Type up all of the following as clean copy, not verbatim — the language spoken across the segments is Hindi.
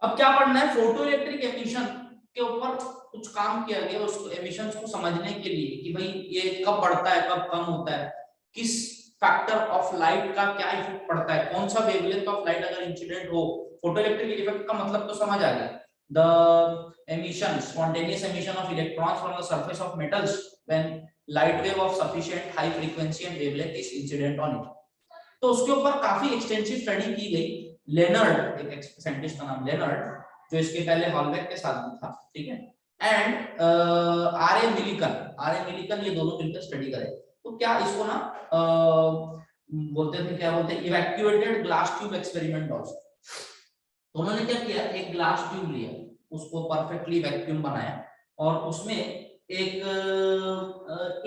अब क्या पढ़ना है, फोटो इलेक्ट्रिक एमिशन के ऊपर कुछ काम किया गया उसको एमिशंस को समझने के लिए कि भाई ये कब बढ़ता है कब कम होता है, किस फैक्टर ऑफ लाइट का क्या इफेक्ट पड़ता है, कौन सा वेवलेंथ ऑफ लाइट अगर इंसिडेंट हो। फोटो इलेक्ट्रिक इफेक्ट का मतलब तो समझ आ गया, the emission spontaneous emission of electrons from the surface of metals when light wave of sufficient high frequency and wavelength is incident on it. तो उसके ऊपर काफी एक्सटेंसिव स्टडी की गई। लेनर्ड, एक साइंटिस्ट का नाम लेनर्ड, जो इसके पहले हॉलबेक के साथ भी था, ठीक है, एंड आर ए मिलिकन, ये दोनों मिलकर स्टडी करे। तो क्या इसको ना बोलते थे, क्या बोलते हैं, evacuated glass tube experiment also. तो उन्होंने क्या किया, एक ग्लास ट्यूब लिया, उसको परफेक्टली वैक्यूम बनाया और उसमें एक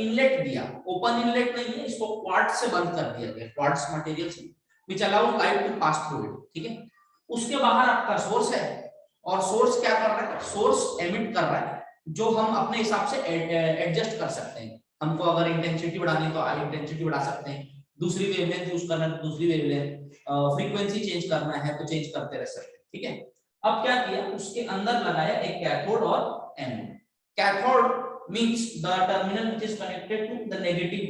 इनलेट दिया, ओपन इनलेट नहीं है, इसको क्वार्ट्ज से बंद कर दिया गया, क्वार्ट्ज मटेरियल से, which allows light to pass through it, ठीक है। उसके बाहर आपका सोर्स है और सोर्स क्या कर रहा है, सोर्स एमिट कर रहा है, जो हम अपने हिसाब से एडजस्ट कर सकते हैं। हमको अगर इंटेंसिटी बढ़ानी तो इंटेंसिटी बढ़ा सकते हैं, दूसरी वेवलेंथ यूज करना है तो दूसरी वेवलेंथ, फ्रीक्वेंसी चेंज करना है तो चेंज करते रह सकते हैं, ठीक है। अब क्या किया, उसके अंदर लगाया एक कैथोड और anode. Cathode means the terminal which is connected to the negative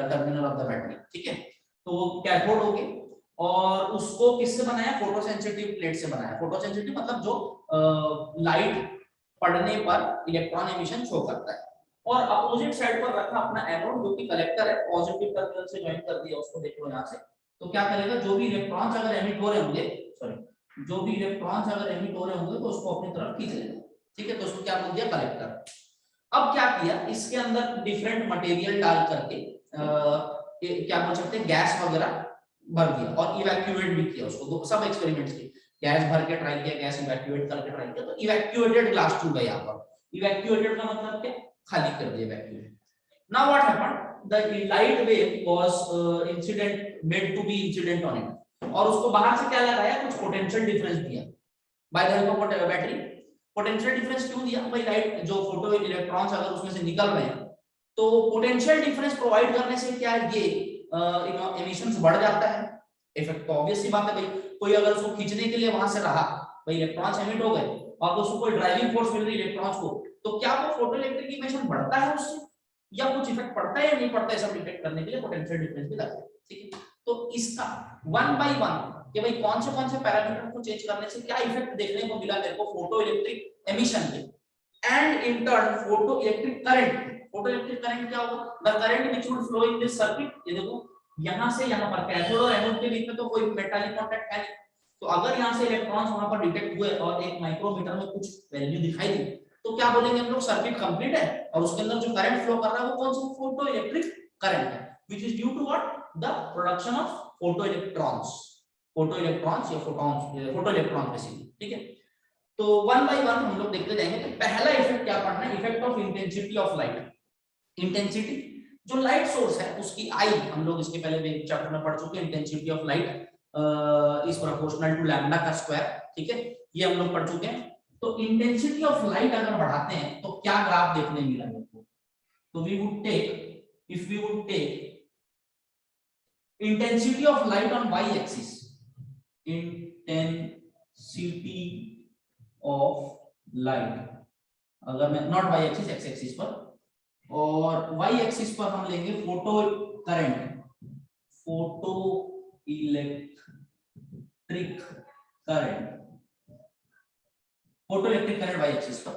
terminal of the battery, ठीक है। तो वो कैथोड हो गया और उसको किससे बनाया, फोटो सेंसिटिव प्लेट से बनाया। फोटो सेंसिटिव मतलब जो लाइट पड़ने पर इलेक्ट्रॉन एमिशन शो करता है। और अपोजिट साइड पर रखा अपना एनोड, जो कि कलेक्टर है, पॉजिटिव टर्मिनल से ज्वाइन कर दिया उसको, देख लो यहां से। तो क्या करेगा, जो भी इलेक्ट्रॉन्स अगर एमिट हो रहे होंगे, सॉरी, जो भी इलेक्ट्रॉन्स अगर एमिट हो रहे होंगे तो उसको अपनी तरफ खींच लेगा, ठीक है। तो उसको क्या बोल दिया, कलेक्टर। अब क्या किया, इसके अंदर डिफरेंट मटेरियल डाल करके क्या बोल सकते हैं, गैस वगैरह भर दिया और इवैक्यूएट भी किया उसको। दो सब एक्सपेरिमेंट्स किए, गैस भर के ट्राई किया, गैस इवैक्यूएट करके ट्राई किया। तो इवैक्यूएटेड ग्लास ट्यूब है यहाँ पर। इवैक्यूएटेड का मतलब क्या, खाली कर दिया, evacuate. Now what happened, the light wave was incident, made to be incident on it, और उसको बाहर से क्या लगाया, कुछ पोटेंशियल डिफरेंस दिया by the help of battery. Potential difference क्यों दिया भाई, लाइट जो फोटो इलेक्ट्रॉन्स अगर उसमें से निकल रहे हैं तो पोटेंशियल डिफरेंस प्रोवाइड करने से क्या ये एमिशंस बढ़ जाता है। इफेक्ट तो ऑब्वियस सी बात है भाई, कोई अगर उसको खींचने के लिए वहां से रहा, भाई इलेक्ट्रॉन्स एमिट हो गए और उसको कोई ड्राइविंग फोर्स मिल रही है इलेक्ट्रॉन्स को, तो क्या वो फोटो इलेक्ट्रिक एमिशन बढ़ता है उससे, या कुछ इफेक्ट पड़ता है या नहीं पड़ता है, सब डिटेक्ट करने के लिए पोटेंशियल डिफरेंस भी लगता है, ठीक है। तो इसका वन बाय वन कि भाई कौन से पैरामीटर को चेंज करने से क्या इफेक्ट देखने को मिला मेरे को फोटो इलेक्ट्रिक एमिशन के, and in turn photo electric current. Photo electric current क्या होगा, the current which would flow in this circuit. ये देखो यहां से यहां पर कैथोड और एनोड के बीच में तो कोई मेटालिक कांटेक्ट है नहीं, तो अगर यहां से इलेक्ट्रॉन्स वहां पर डिटेक्ट हुए और एक माइक्रोमीटर में कुछ वैल्यू दिखाई दी, तो क्या बोलेंगे हम लोग, सर्किट कंप्लीट है और उसके अंदर जो करंट फ्लो कर रहा है वो कौन सा, फोटो इलेक्ट्रिक करंट है, which is due to what, the production of photo electrons या फोटो इलेक्ट्रॉन बेसिकली, ठीक है। तो वन बाय वन हम लोग देखते जाएंगे। तो पहला इफेक्ट क्या पढ़ना है, effect of intensity of light. Intensity, जो लाइट सोर्स है उसकी आई, हम लोग इसके पहले चैप्टर में पढ़ चुके हैं, intensity of light is proportional to lambda का स्क्वायर, ठीक है, ये हम लोग पढ़ चुके हैं। तो इंटेंसिटी ऑफ लाइट अगर बढ़ाते हैं तो क्या ग्राफ देखने मिला मेरे को, तो we would take, if we would take intensity of light on y axis, intensity of light, अगर मैं not y axis x axis पर, और y axis पर हम लेंगे photo current, photo electric current, photo electric current y axis पर।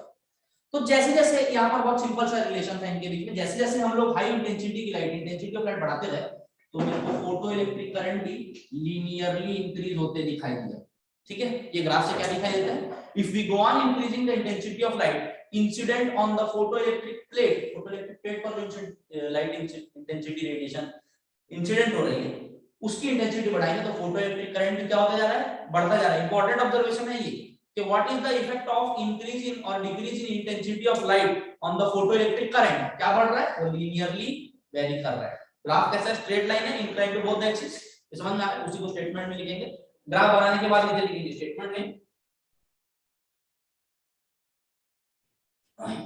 तो जैसे जैसे यहाँ पर बहुत सिंपल सा रिलेशन था इनके बीच में, जैसे जैसे हम लोग हाई इंटेंसिटी की लाइट, इंटेंसिटी ऑफ लाइट बढ़ाते गए तो मेरे को फोटो इलेक्ट्रिक करंट भी लीनियरली इंक्रीज होते दिखाई दिया, ठीक है। ये ग्राफ से क्या दिखाई देता है, if we go on increasing the intensity of light incident on the photo electric plate, photoelectric plate पर जो लाइट इंटेंसिटी रेडिएशन इंसिडेंट हो रही है उसकी इंटेंसिटी बढ़ाएंगे तो फोटो इलेक्ट्रिक करंट भी क्या होता जा रहा है, बढ़ता जा रहा है। इंपॉर्टेंट ऑब्जर्वेशन है ये कि what is the effect of increase in और decrease in intensity of light on the photo electric current, क्या बढ़ रहा है, वो लीनियरली वेरी कर रहा है। ग्राफ कैसा है, स्ट्रेट लाइन है, इंक्लाइन टू बोथ एक्सिस, समझ में आ रहा है, उसी को स्टेटमेंट में लिखेंगे, ग्राफ बनाने के बाद इधर लिखेंगे स्टेटमेंट में।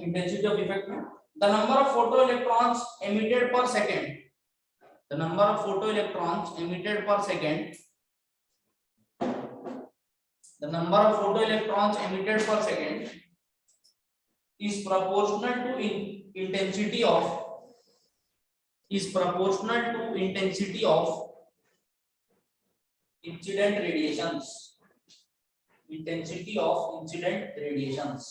इंटेंसिटी ऑफ इफेक्ट में the number of photo electrons emitted per second, the number of photo electrons emitted per second the number of photoelectrons emitted per second is proportional to intensity of incident radiations. Intensity of incident radiations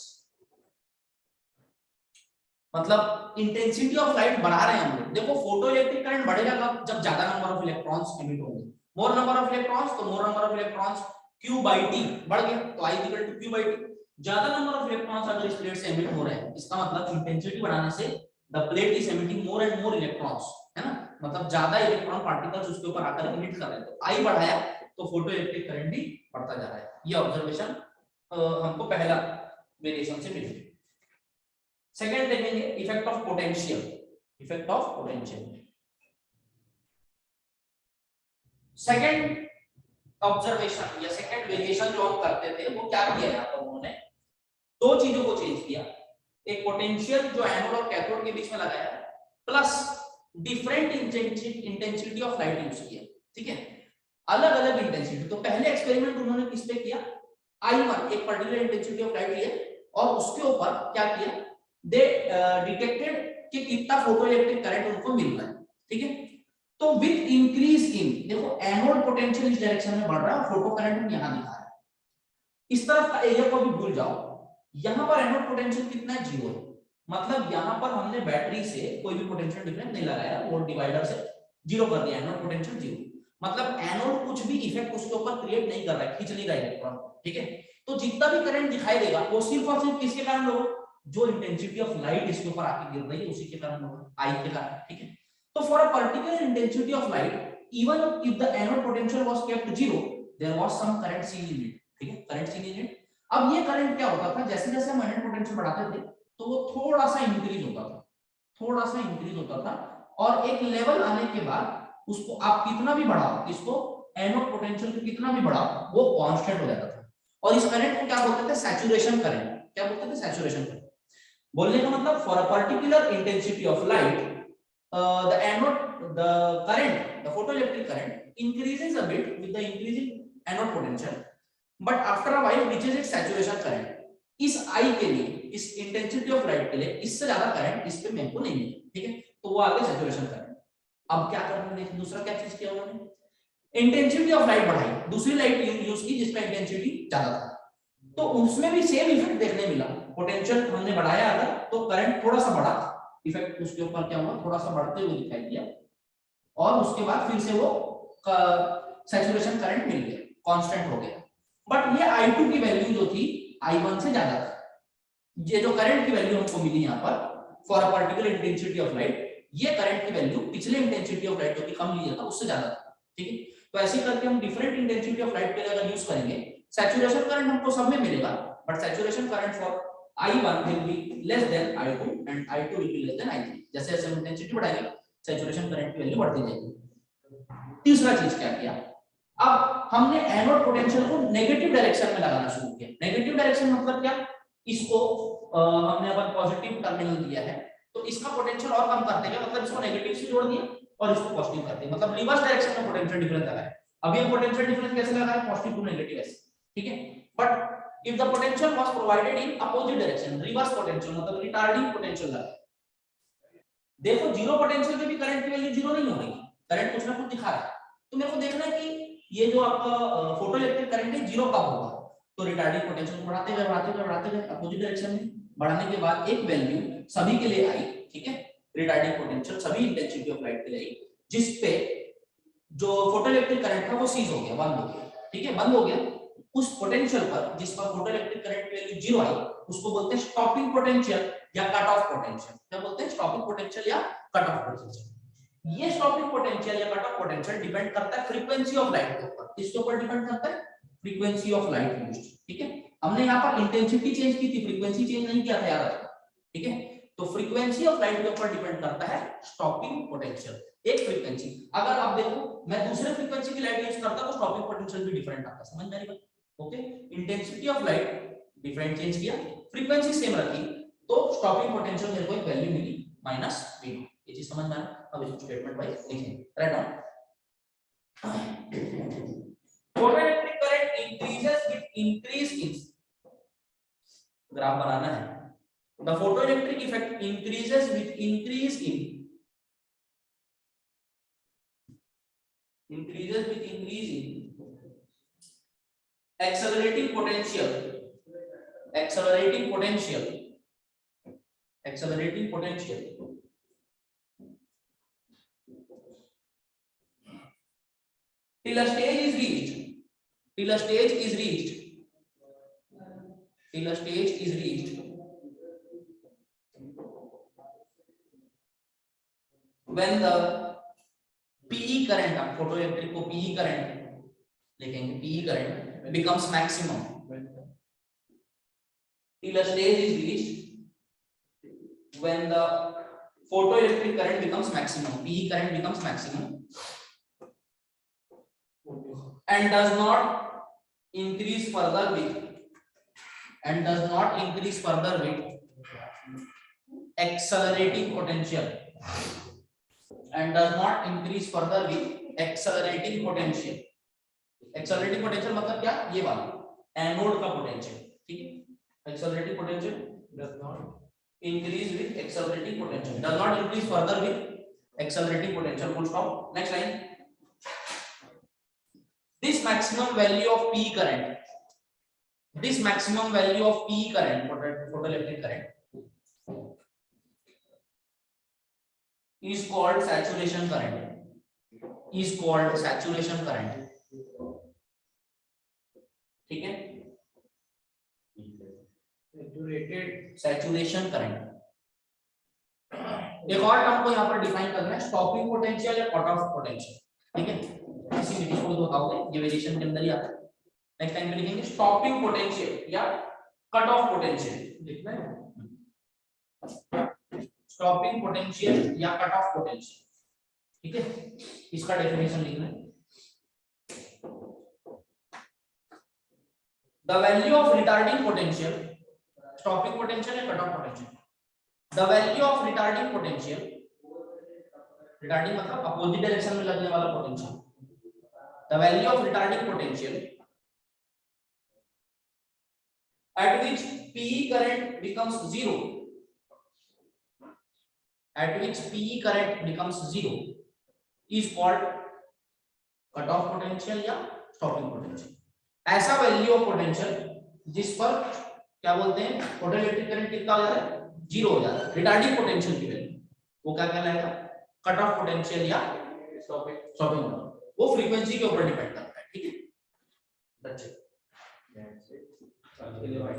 मतलब इंटेंसिटी ऑफ लाइट बढ़ा रहे हैं हम लोग। देखो फोटो इलेक्ट्रिक करंट बढ़ेगा कब, जब ज्यादा नंबर ऑफ इलेक्ट्रॉन्स एमिट होंगे। मोर नंबर ऑफ इलेक्ट्रॉन्स तो more number of electrons Q by T बढ़ गया तो I equal to Q by T। ज्यादा नंबर ऑफ इलेक्ट्रॉन्स अगर इस प्लेट से एमिट हो रहे हैं इसका मतलब इंटेंसिटी बढ़ाने से the plate is emitting more and more electrons, है ना, मतलब ज्यादा इलेक्ट्रॉन पार्टिकल्स उसके ऊपर आकर एमिट कर रहे हैं। तो I बढ़ाया तो फोटो इलेक्ट्रिक करंट भी बढ़ता जा रहा है। ये ऑब्जर्वेशन हमको पहला वेरिएशन से मिली। सेकंड देखेंगे effect of potential. Second observation या सेकंड वेरिएशन जो हम करते थे वो क्या किया यहाँ पर उन्होंने दो चीजों को चेंज किया। एक पोटेंशियल जो एनोड और कैथोड के बीच में लगाया plus different intensity of light use किया। ठीक है, अलग अलग इंटेंसिटी। तो पहले एक्सपेरिमेंट उन्होंने किस पे किया, I1 एक पर्टिकुलर इंटेंसिटी ऑफ लाइट लिया और उसके ऊपर क्या किया, दे डिटेक्टेड कि कितना फोटो इलेक्ट्रिक करंट उनको मिल रहा है। ठीक है, तो विद इंक्रीज इन, देखो एनोड पोटेंशियल इस डायरेक्शन में बढ़ रहा है, फोटो करंट यहां दिखा रहा है। इस तरफ का एरिया को भी भूल जाओ, यहां पर एनोड पोटेंशियल कितना है, 0 है। मतलब यहां पर हमने बैटरी से कोई भी पोटेंशियल डिफरेंस नहीं लगाया, वोल्ट डिवाइडर से 0 कर दिया, एनोड पोटेंशियल 0। मतलब एनोड कुछ भी इफेक्ट उसके ऊपर क्रिएट नहीं कर रहा है, खींच नहीं रहा है इलेक्ट्रॉन। ठीक है, तो जितना भी करंट दिखाई देगा वो सिर्फ और सिर्फ किसके कारण होगा, जो इंटेंसिटी ऑफ लाइट इसके ऊपर आके गिर रही है उसी के कारण होगा, आई के कारण। ठीक है, तो for a particular intensity of light even if the anode potential was kept 0 there was some current seen in it. ठीक है, करंट सीन इन इट। अब ये करंट क्या होता था, जैसे जैसे हम एनोड पोटेंशियल बढ़ाते थे तो वो थोड़ा सा इंक्रीज होता था और एक लेवल आने के बाद उसको आप कितना भी बढ़ाओ, इसको एनोड पोटेंशियल को कितना भी बढ़ाओ वो कांस्टेंट हो जाता था। और इस करंट को क्या बोलते थे, सैचुरेशन करंट। क्या बोलते थे, सैचुरेशन करंट। बोलने का मतलब for a particular intensity of light the current, the photoelectric current increases a bit with the increasing anode potential, but after a while reaches its saturation current। इस I के लिए, इस इंटेंसिटी ऑफ लाइट के लिए इससे ज्यादा करंट इस पे मेरे को नहीं मिले। ठीक है, तो वो आगे सैचुरेशन करंट। अब क्या करना है, दूसरा क्या चीज किया उन्होंने, इंटेंसिटी ऑफ लाइट बढ़ाई, दूसरी लाइट यूज की जिसका इंटेंसिटी ज्यादा था, तो उसमें भी सेम इफेक्ट देखने मिला। पोटेंशियल हमने बढ़ाया अगर तो करंट थोड़ा सा बढ़ा, इफेक्ट उसके ऊपर क्या हुआ, थोड़ा सा बढ़ते हुए दिखाई दिया और उसके बाद फिर से वो सैचुरेशन करंट मिल गया, कांस्टेंट हो गया। बट ये I2 की वैल्यू जो थी I1 से ज्यादा थी। ये जो करंट की वैल्यू हमको मिली यहाँ पर for a particular intensity of light, ये करंट की वैल्यू पिछले इंटेंसिटी ऑफ लाइट जो कि कम लिया था उससे ज्यादा था। ठीक है, तो ऐसे करके हम डिफरेंट इंटेंसिटी ऑफ लाइट के लिए अगर यूज करेंगे, सैचुरेशन करंट हमको सब में मिलेगा, but saturation current for I1 will be less than I2 and I2 will be less than I3। जैसे जैसे इंटेंसिटी बढ़ाएंगे सैचुरेशन करंट की वैल्यू बढ़ती जाएगी। तीसरा चीज क्या किया, अब हमने एनोड पोटेंशियल को नेगेटिव डायरेक्शन में लगाना शुरू किया। नेगेटिव डायरेक्शन मतलब क्या, इसको हमने अपन पॉजिटिव टर्मिनल दिया है तो इसका पोटेंशियल और कम करते हैं, मतलब इसको नेगेटिव से जोड़ दिया और इसको पॉजिटिव करते हैं, मतलब रिवर्स डायरेक्शन में पोटेंशियल डिफरेंस लगाया। अब ये पोटेंशियल डिफरेंस कैसे लगाया, पॉजिटिव टू नेगेटिव ऐसे। ठीक है, but if the potential was provided in opposite direction, reverse potential मतलब retarding potential लगा। देखो जीरो पोटेंशियल पे भी करंट की वैल्यू जीरो नहीं हो रही, करंट कुछ ना कुछ दिखा रहा है। तो मेरे को देखना है कि ये जो आपका फोटो इलेक्ट्रिक करंट है जीरो कब होगा, तो रिटार्डिंग पोटेंशियल बढ़ाते गए अपोजिट डायरेक्शन में, बढ़ाने के बाद एक वैल्यू सभी के लिए आई। ठीक है, रिटार्डिंग पोटेंशियल सभी इंटेंसिटी ऑफ लाइट के लिए आई, जिस पे जो फोटो इलेक्ट्रिक करंट था वो सीज हो गया, बंद हो गया। ठीक है, बंद हो गया। उस पोटेंशियल पर जिस पर फोटो इलेक्ट्रिक करंट की वैल्यू जीरो आई उसको बोलते हैं स्टॉपिंग पोटेंशियल या कट ऑफ पोटेंशियल। क्या बोलते हैं, स्टॉपिंग पोटेंशियल या कट ऑफ पोटेंशियल। ये स्टॉपिंग पोटेंशियल या कट ऑफ पोटेंशियल डिपेंड करता है फ्रीक्वेंसी ऑफ लाइट के ऊपर। किसके ऊपर डिपेंड करता है, फ्रीक्वेंसी ऑफ लाइट यूज्ड। ठीक है, हमने यहाँ पर इंटेंसिटी चेंज की थी, फ्रीक्वेंसी चेंज नहीं किया था, याद रखना। ठीक है, तो फ्रीक्वेंसी ऑफ लाइट के ऊपर डिपेंड करता है स्टॉपिंग पोटेंशियल। एक फ्रीक्वेंसी, अगर आप देखो मैं दूसरे फ्रीक्वेंसी की लाइट यूज करता तो स्टॉपिंग पोटेंशियल भी डिफरेंट आता, समझ में आ रही बात। Okay, intensity of light different change किया, फ्रीक्वेंसी सेम रखी, तो स्टॉपिंग पोटेंशियल मेरे को एक वैल्यू मिली -v। ये चीज समझ में आ रहा है। अब इसको स्टेटमेंट वाइज लिखेंगे, write down. Photoelectric current increases with increase in, graph बनाना है, the photoelectric effect increases with increase in accelerating potential till a stage is reached when the PE current, आप photoelectric को PE current लिखेंगे, PE current becomes maximum, till a stage is reached when the photoelectric current becomes maximum, PE current becomes maximum and does not increase further with accelerating potential accelerating potential मतलब क्या, ये वाला एनोड का पोटेंशियल, ठीक है। Accelerating potential does not increase with accelerating potential, does not increase further with accelerating potential, full stop। next line, this maximum value of PE current, photoelectric current is called saturation current, ठीक है, सैचुरेशन करंट। एक और टर्म को यहाँ पर डिफाइन करना है, स्टॉपिंग पोटेंशियल या कट ऑफ पोटेंशियल, ठीक है, किसी भी को बताओगे, ये वेरिएशन के अंदर ही आता है। नेक्स्ट टाइम पे लिखेंगे स्टॉपिंग पोटेंशियल या कट ऑफ पोटेंशियल, लिखना है स्टॉपिंग पोटेंशियल या कट ऑफ पोटेंशियल, ठीक है, इसका डेफिनेशन लिखना है। The value of retarding potential, stopping potential and cut off potential. The value of retarding potential, retarding मतलब opposite direction में लगने वाला potential. The value of retarding potential at which PE current becomes zero, is called cut off potential या stopping potential। ऐसा वैल्यू ऑफ पोटेंशियल जिस पर क्या बोलते हैं, फोटोइलेक्ट्रिक करंट कितना हो जाता है, जीरो हो जाता है, रिटार्डिंग पोटेंशियल की वैल्यू, वो क्या कहलाएगा, कट ऑफ पोटेंशियल या स्टॉपिंग, वो फ्रीक्वेंसी के ऊपर डिपेंड करता है, ठीक है।